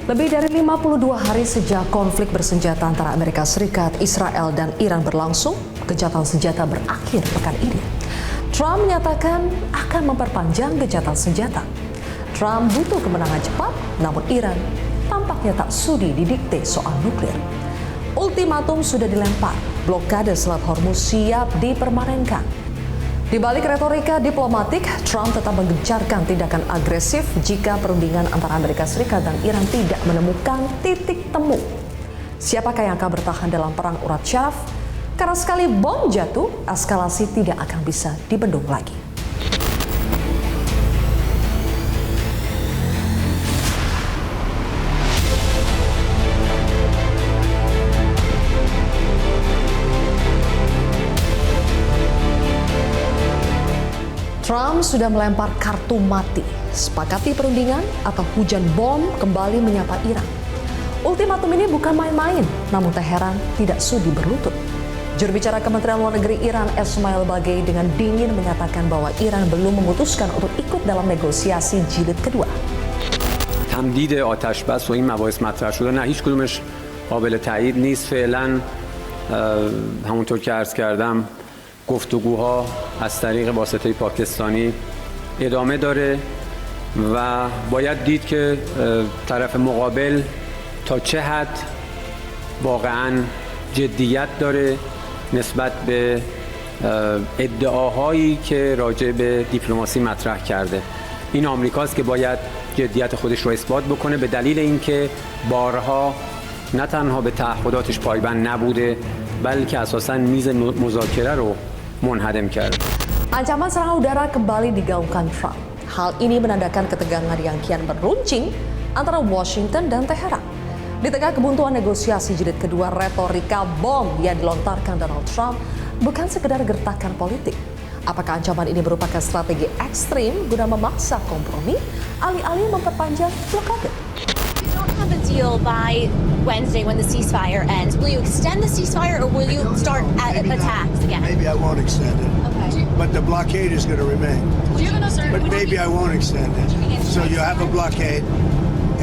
Lebih dari 52 hari sejak konflik bersenjata antara Amerika Serikat, Israel, dan Iran berlangsung, gencatan senjata berakhir pekan ini. Trump menyatakan akan memperpanjang gencatan senjata. Trump butuh kemenangan cepat, namun Iran tampaknya tak sudi didikte soal nuklir. Ultimatum sudah dilempar, blokade Selat Hormuz siap dipermanenkan. Di balik retorika diplomatik, Trump tetap menggencarkan tindakan agresif jika perundingan antara Amerika Serikat dan Iran tidak menemukan titik temu. Siapakah yang akan bertahan dalam perang urat syaraf? Karena sekali bom jatuh, eskalasi tidak akan bisa dibendung lagi. Trump sudah melempar kartu mati, sepakati perundingan atau hujan bom kembali menyapa Iran. Ultimatum ini bukan main-main, namun Teheran tidak sudi berlutut. Juru bicara Kementerian Luar Negeri Iran, Esmail Bagei, dengan dingin menyatakan bahwa Iran belum memutuskan untuk ikut dalam negosiasi jilid kedua. تمدید آتش بس و این مباحث مطرح شده نه هیچ کدومش قابل تایید نیست فعلا همونطور که عرض کردم گفتگوها از طریق واسطه پاکستانی ادامه داره و باید دید که طرف مقابل تا چه حد واقعاً جدیت داره نسبت به ادعاهایی که راجع به دیپلماسی مطرح کرده. این آمریکاست که باید جدیت خودش رو اثبات بکنه به دلیل اینکه بارها نه تنها به تعهداتش پایبند نبوده بلکه اساساً میز مذاکره رو منهدم کرد. Ancaman serangan udara kembali digaungkan Trump. Hal ini menandakan ketegangan yang kian meruncing antara Washington dan Teheran. Di tengah kebuntuan negosiasi jilid kedua, retorika bom yang dilontarkan Donald Trump bukan sekedar gertakan politik. Apakah ancaman ini merupakan strategi ekstrim guna memaksa kompromi, alih-alih memperpanjang blokade? Have a deal by Wednesday when the ceasefire ends. Will you extend the ceasefire or will you start attacks again? Maybe I won't extend it. Okay. But the blockade is going to remain. But maybe I won't extend it. So you have a blockade,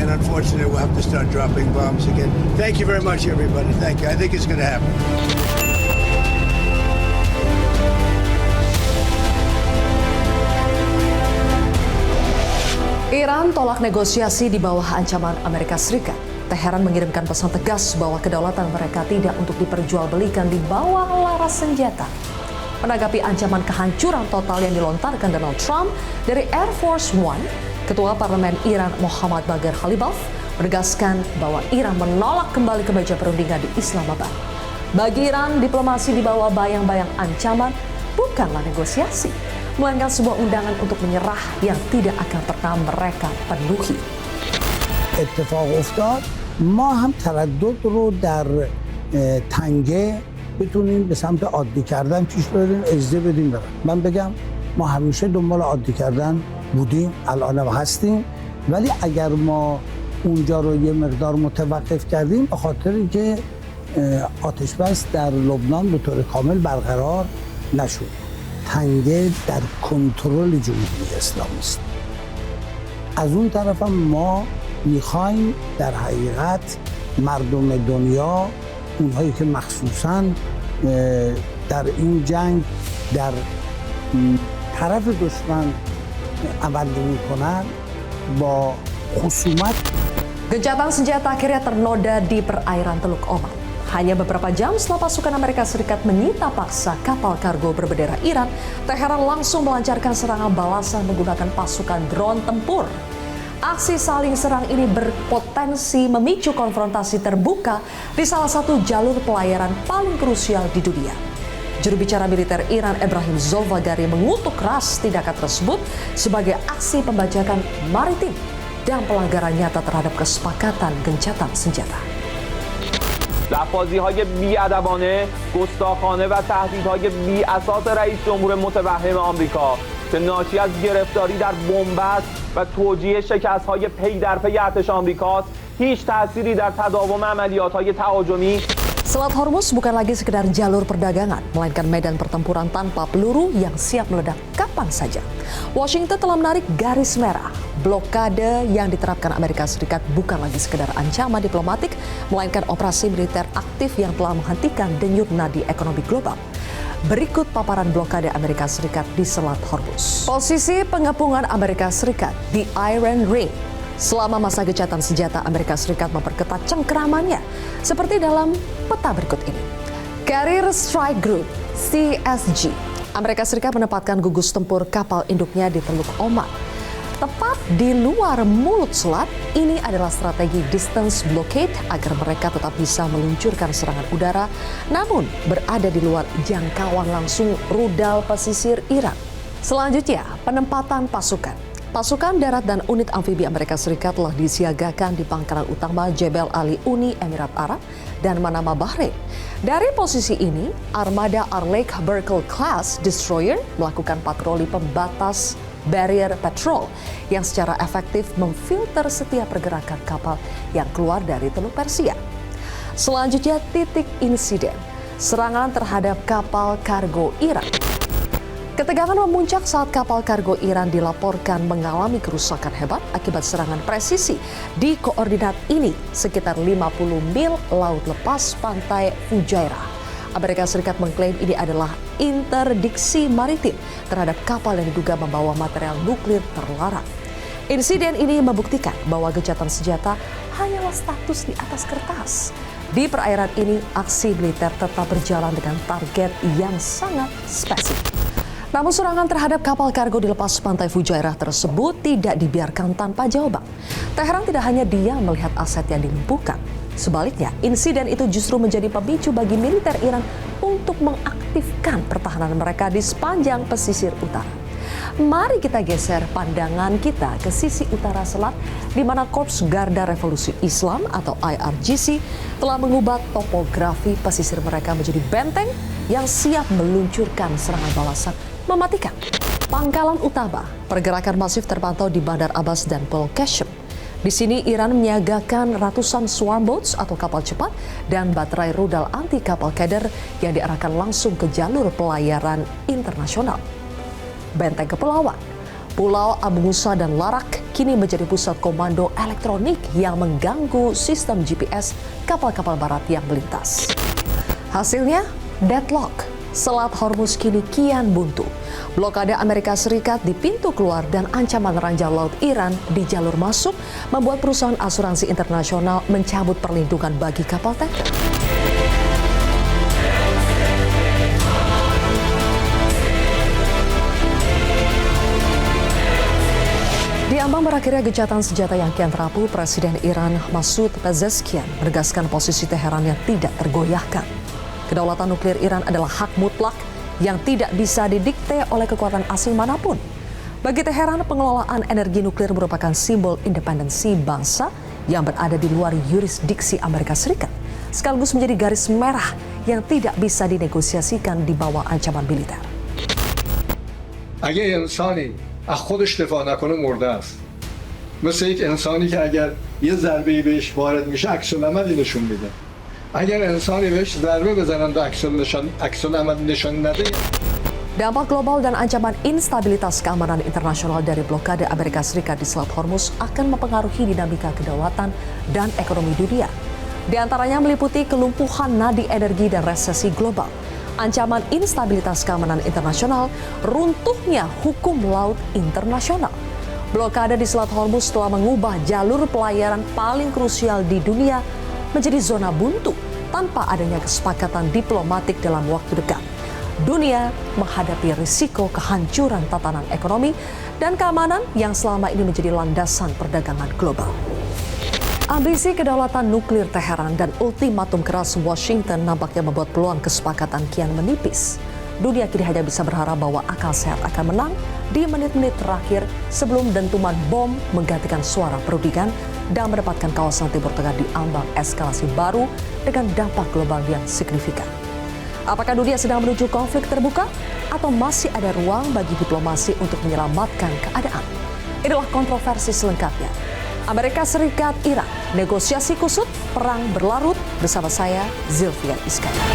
and unfortunately we'll have to start dropping bombs again. Thank you very much, everybody. Thank you. I think it's going to happen. Iran tolak negosiasi di bawah ancaman Amerika Serikat. Teheran mengirimkan pesan tegas bahwa kedaulatan mereka tidak untuk diperjualbelikan di bawah laras senjata. Menanggapi ancaman kehancuran total yang dilontarkan Donald Trump dari Air Force One, Ketua Parlemen Iran Mohammad Bagher Khalibaf menegaskan bahwa Iran menolak kembali ke meja perundingan di Islamabad. Bagi Iran, diplomasi di bawah bayang-bayang ancaman bukanlah negosiasi, melainkan sebuah undangan untuk menyerah yang tidak akan pernah mereka penuhi. اتفاق افتاد ما هم تردد رو در تنگه بتونیم به سمت عادی کردن پیش بریم اجازه بدیم برن. من بگم ما همیشه دنبال عادی کردن بودیم الان هستیم ولی اگر ما اونجا رو یه مقدار متوقف کردیم به خاطر اینکه آتش بس در لبنان به طور کامل برقرار نشد. تنگه در کنترل جمهوری اسلامی است. از اون طرف هم ما میخوایم در حقیقت مردم دنیا اونهایی که مخصوصاً در این جنگ در طرف دشمن عمل میکنن با خصومت. Gencatan senjata akhirnya ternoda di perairan Teluk Oman. Hanya beberapa jam setelah pasukan Amerika Serikat menyita paksa kapal kargo berbendera Iran, Teheran langsung melancarkan serangan balasan menggunakan pasukan drone tempur. Aksi saling serang ini berpotensi memicu konfrontasi terbuka di salah satu jalur pelayaran paling krusial di dunia. Juru bicara militer Iran Ebrahim Zolfagari mengutuk keras tindakan tersebut sebagai aksi pembajakan maritim dan pelanggaran nyata terhadap kesepakatan gencatan senjata. لفاظی‌های بی‌ادبانه، گستاخانه و تهدیدهای بی‌اساس رئیس جمهور متوهم آمریکا که ناشی از گرفتاری در بنبست و توجیه شکست‌های پی در پی ارتش آمریکاست، هیچ تأثیری در تداوم عملیات‌های تهاجمی. Selat Hormuz bukan lagi sekedar jalur perdagangan, melainkan medan pertempuran tanpa peluru yang siap meledak kapan saja. Washington telah menarik garis merah. Blokade yang diterapkan Amerika Serikat bukan lagi sekedar ancaman diplomatik, melainkan operasi militer aktif yang telah menghentikan denyut nadi ekonomi global. Berikut paparan blokade Amerika Serikat di Selat Hormuz. Posisi pengepungan Amerika Serikat di Iron Ring. Selama masa gencatan senjata, Amerika Serikat memperketat cengkeramannya, seperti dalam peta berikut ini. Carrier Strike Group, CSG. Amerika Serikat menempatkan gugus tempur kapal induknya di Teluk Oman. Tepat di luar mulut selat, ini adalah strategi distance blockade agar mereka tetap bisa meluncurkan serangan udara, namun berada di luar jangkauan langsung rudal pesisir Iran. Selanjutnya, penempatan pasukan. Pasukan darat dan unit amfibi Amerika Serikat telah disiagakan di pangkalan utama Jebel Ali Uni Emirat Arab dan Manama Bahrain. Dari posisi ini, armada Arleigh Burkle Class Destroyer melakukan patroli pembatas barrier patrol yang secara efektif memfilter setiap pergerakan kapal yang keluar dari Teluk Persia. Selanjutnya, titik insiden, serangan terhadap kapal kargo Iran. Ketegangan memuncak saat kapal kargo Iran dilaporkan mengalami kerusakan hebat akibat serangan presisi di koordinat ini sekitar 50 mil laut lepas pantai Fujairah. Amerika Serikat mengklaim ini adalah interdiksi maritim terhadap kapal yang diduga membawa material nuklir terlarang. Insiden ini membuktikan bahwa gencatan senjata hanyalah status di atas kertas. Di perairan ini, aksi militer tetap berjalan dengan target yang sangat spesifik. Namun serangan terhadap kapal kargo di lepas pantai Fujairah tersebut tidak dibiarkan tanpa jawaban. Teheran tidak hanya diam melihat aset yang dilumpuhkan. Sebaliknya, insiden itu justru menjadi pemicu bagi militer Iran untuk mengaktifkan pertahanan mereka di sepanjang pesisir utara. Mari kita geser pandangan kita ke sisi utara selat, di mana Korps Garda Revolusi Islam atau IRGC telah mengubah topografi pesisir mereka menjadi benteng yang siap meluncurkan serangan balasan mematikan. Pangkalan utama, pergerakan masif terpantau di Bandar Abbas dan Pulau Qasem. Di sini Iran menyiagakan ratusan swarm boats atau kapal cepat dan baterai rudal anti kapal keder yang diarahkan langsung ke jalur pelayaran internasional. Benteng Kepulauan, Pulau Abu Musa dan Larak kini menjadi pusat komando elektronik yang mengganggu sistem GPS kapal-kapal barat yang melintas. Hasilnya, deadlock. Selat Hormuz kini kian buntu. Blokade Amerika Serikat di pintu keluar dan ancaman ranjau laut Iran di jalur masuk membuat perusahaan asuransi internasional mencabut perlindungan bagi kapal tanker. Di ambang berakhirnya gencatan senjata yang kian rapuh, Presiden Iran Masoud Pezeshkian menegaskan posisi Teheran yang tidak tergoyahkan. Kedaulatan nuklir Iran adalah hak mutlak yang tidak bisa didikte oleh kekuatan asing manapun. Bagi Teheran, pengelolaan energi nuklir merupakan simbol independensi bangsa yang berada di luar yurisdiksi Amerika Serikat, sekaligus menjadi garis merah yang tidak bisa dinegosiasikan di bawah ancaman militer. اگه انسانی از خودش دفاع نکنه مرده است. مثل یک انسانی که اگر یه ضربه‌ای بهش وارد میشه عکس العملی نشون میده. اگر انسانی بهش ضربه بزنن و عکس العمل نشون نده. Dampak global dan ancaman instabilitas keamanan internasional dari blokade Amerika Serikat di Selat Hormuz akan mempengaruhi dinamika kedaulatan dan ekonomi dunia. Di antaranya meliputi kelumpuhan nadi energi dan resesi global, ancaman instabilitas keamanan internasional, runtuhnya hukum laut internasional. Blokade di Selat Hormuz telah mengubah jalur pelayaran paling krusial di dunia menjadi zona buntu tanpa adanya kesepakatan diplomatik dalam waktu dekat. Dunia menghadapi risiko kehancuran tatanan ekonomi dan keamanan yang selama ini menjadi landasan perdagangan global. Ambisi kedaulatan nuklir Teheran dan ultimatum keras Washington nampaknya membuat peluang kesepakatan kian menipis. Dunia kini hanya bisa berharap bahwa akal sehat akan menang di menit-menit terakhir sebelum dentuman bom menggantikan suara perundingan dan menempatkan kawasan Timur Tengah di ambang eskalasi baru dengan dampak global yang signifikan. Apakah dunia sedang menuju konflik terbuka atau masih ada ruang bagi diplomasi untuk menyelamatkan keadaan? Inilah kontroversi selengkapnya. Amerika Serikat, Iran, negosiasi kusut, perang berlarut bersama saya, Zilvia Iskandar.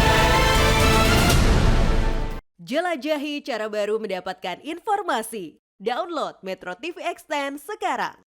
Jelajahi cara baru mendapatkan informasi. Download Metro TV Extend sekarang.